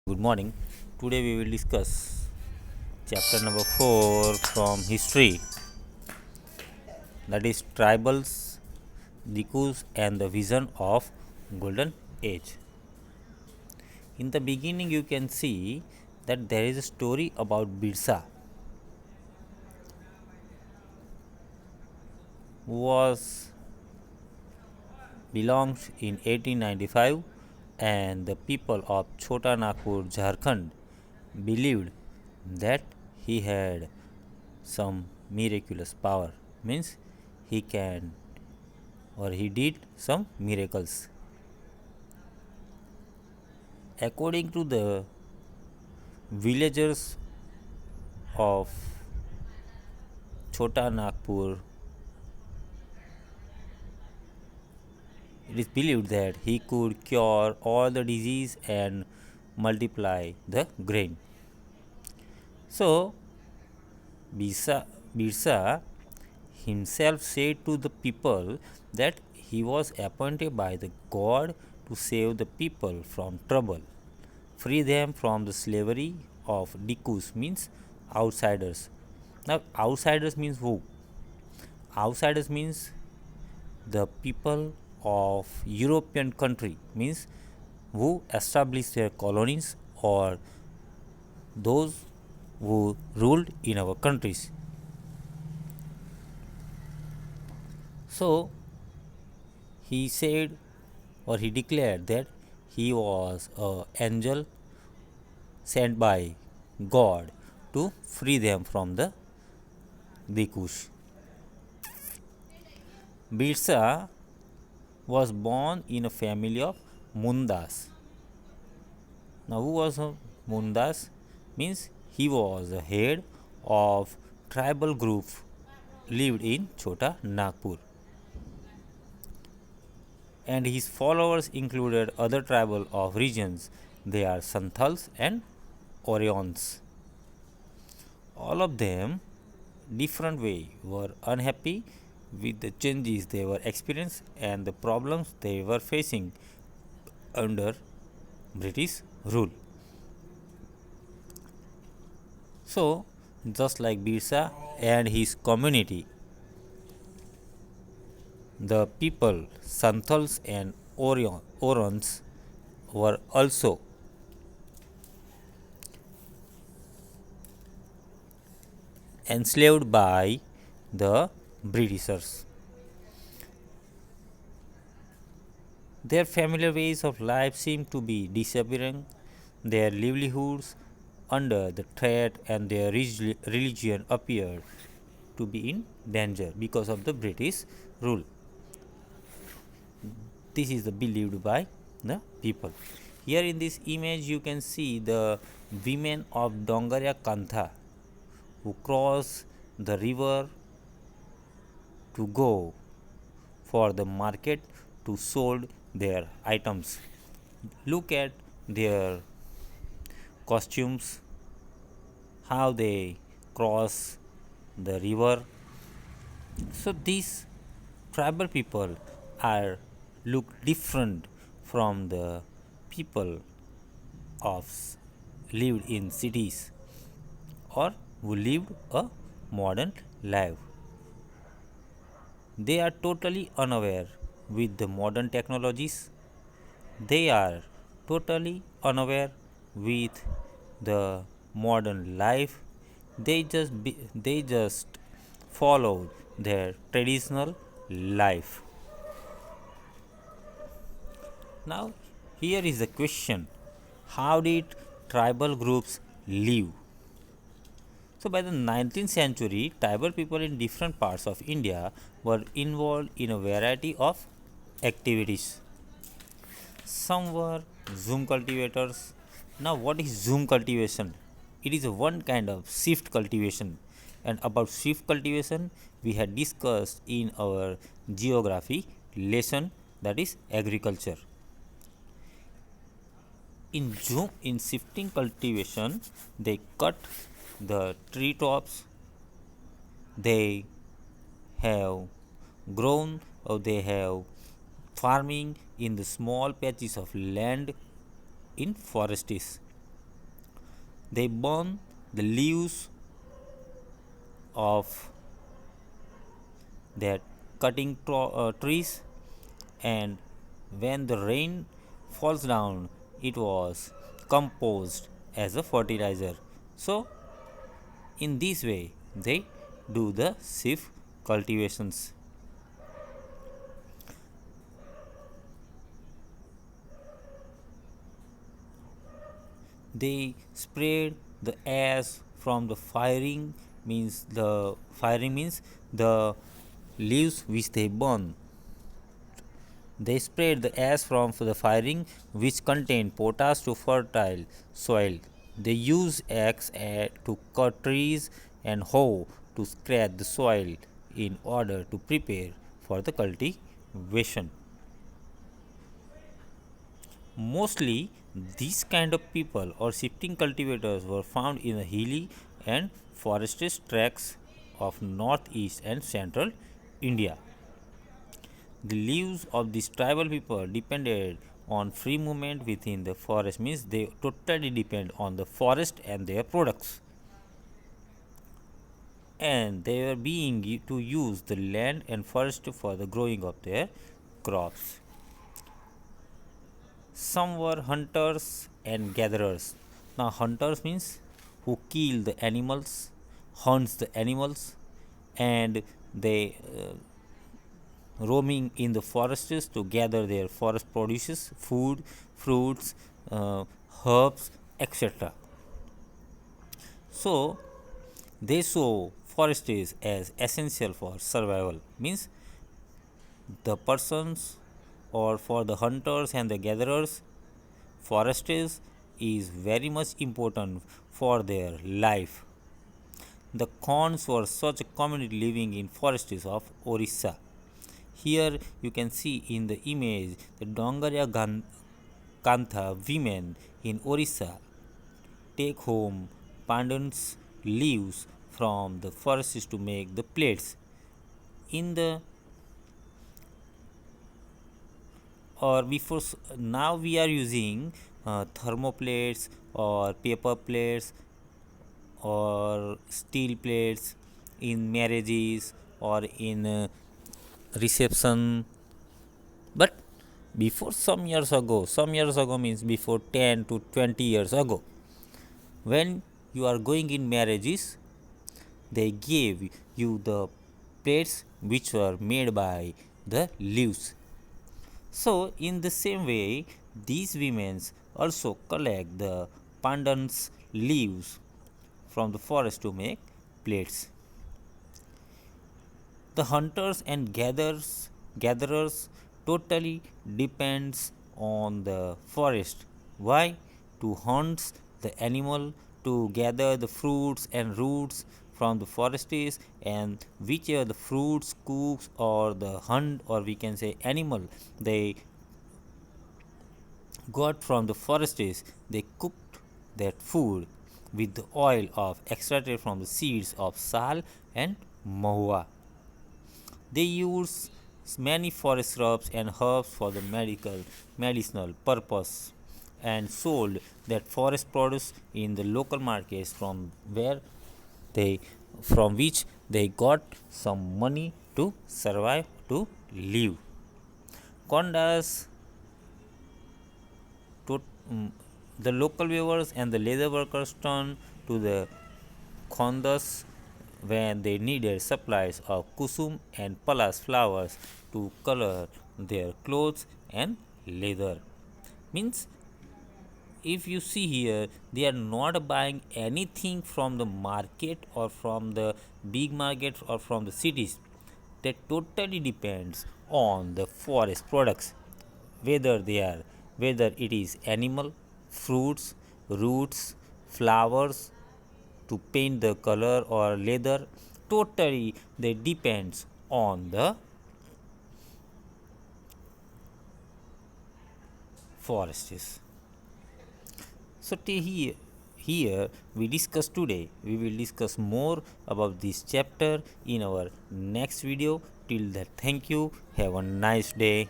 Good morning. Today we will discuss chapter number 4 from history, that is Tribals, Dikus and the vision of golden age. In the beginning you can see that there is a story about Birsa, who was belonged in 1895, and the people of Chota Nagpur, Jharkhand believed that he had some miraculous power, means he can or he did some miracles. According to the villagers of Chota Nagpur, it is believed that he could cure all the disease and multiply the grain. So Birsa himself said to the people that he was appointed by the God to save the people from trouble, free them from the slavery of Dikus, means outsiders. Now, outsiders means who? Outsiders means the people of European country, means who established their colonies or those who ruled in our countries. So he said or he declared that he was an angel sent by God to free them from the Dikus. Birsa was born in a family of Mundas. Now, who was a Mundas? Means he was the head of tribal group lived in Chota Nagpur, and his followers included other tribal of regions. They are Santhals and Orions. All of them, different way, were unhappy with the changes they were experiencing and the problems they were facing under British rule. So, just like Birsa and his community, the people, Santhals and Orons, were also enslaved by the Britishers. Their familiar ways of life seemed to be disappearing, their livelihoods under the threat, and their religion appeared to be in danger because of the British rule. This is the believed by the people. Here in this image you can see the women of Dongaria Kantha who cross the river to go for the market to sold their items. Look at their costumes, how they cross the river. So these tribal people are look different from the people of lived in cities or who lived a modern life. They are totally unaware with the modern technologies. They are totally unaware with the modern life. They just followed their traditional life. Now, here is the question: how did tribal groups live? So, by the 19th century, tribal people in different parts of India were involved in a variety of activities. Some were zoom cultivators. Now, what is zoom cultivation? It is a one kind of shift cultivation, and about shift cultivation we had discussed in our geography lesson, that is agriculture. In shifting cultivation, they cut the tree tops. They have grown or they have farming in the small patches of land in forests. They burn the leaves of their cutting trees, and when the rain falls down, it was composed as a fertilizer. So, in this way, they do the sieve cultivations. They sprayed the ash from the firing means the leaves which they burn. They sprayed the ash from the firing which contained potash to fertile soil. They used axe to cut trees and hoe to scratch the soil in order to prepare for the cultivation. Mostly, these kind of people or shifting cultivators were found in the hilly and forested tracts of northeast and central India. The lives of these tribal people depended on free movement within the forest, means they totally depend on the forest and their products, and they were being to use the land and forest for the growing of their crops. Some were hunters and gatherers. Now, hunters means who kill the animals, hunts the animals, and they roaming in the forests to gather their forest produces, food, fruits, uh, herbs, etc. So, they saw forests as essential for survival. Means the persons or for the hunters and the gatherers, forests is very much important for their life. The Khons were such a community living in forests of Orissa. Here you can see in the image the Kantha women in Orissa take home pandanus leaves from the forests to make the plates. In the or before now we are using thermoplates or paper plates or steel plates in marriages or in reception. But before some years ago means before 10 to 20 years ago, when you are going in marriages, they gave you the plates which were made by the leaves. So, in the same way, these women also collect the pandanus leaves from the forest to make plates. The hunters and gatherers totally depends on the forest. Why? To hunt the animal, to gather the fruits and roots from the forests, and whichever the fruits, cooks, or the hunt, or we can say animal, they got from the forests, they cooked that food with the oil of extracted from the seeds of sal and mahua. They use many forest shrubs and herbs for the medicinal purpose, and sold that forest produce in the local markets they from which they got some money to survive, to live. Kondas to the local weavers and the leather workers turned to the Khondas when they needed supplies of kusum and palas flowers to color their clothes and leather. Means, if you see here, they are not buying anything from the market or from the big markets or from the cities. That totally depends on the forest products, whether they are whether it is animal, fruits, roots, flowers, to paint the color or leather. Totally they depends on the forests. So here we discuss today. We will discuss more about this chapter in our next video. Till that, thank you. Have a nice day.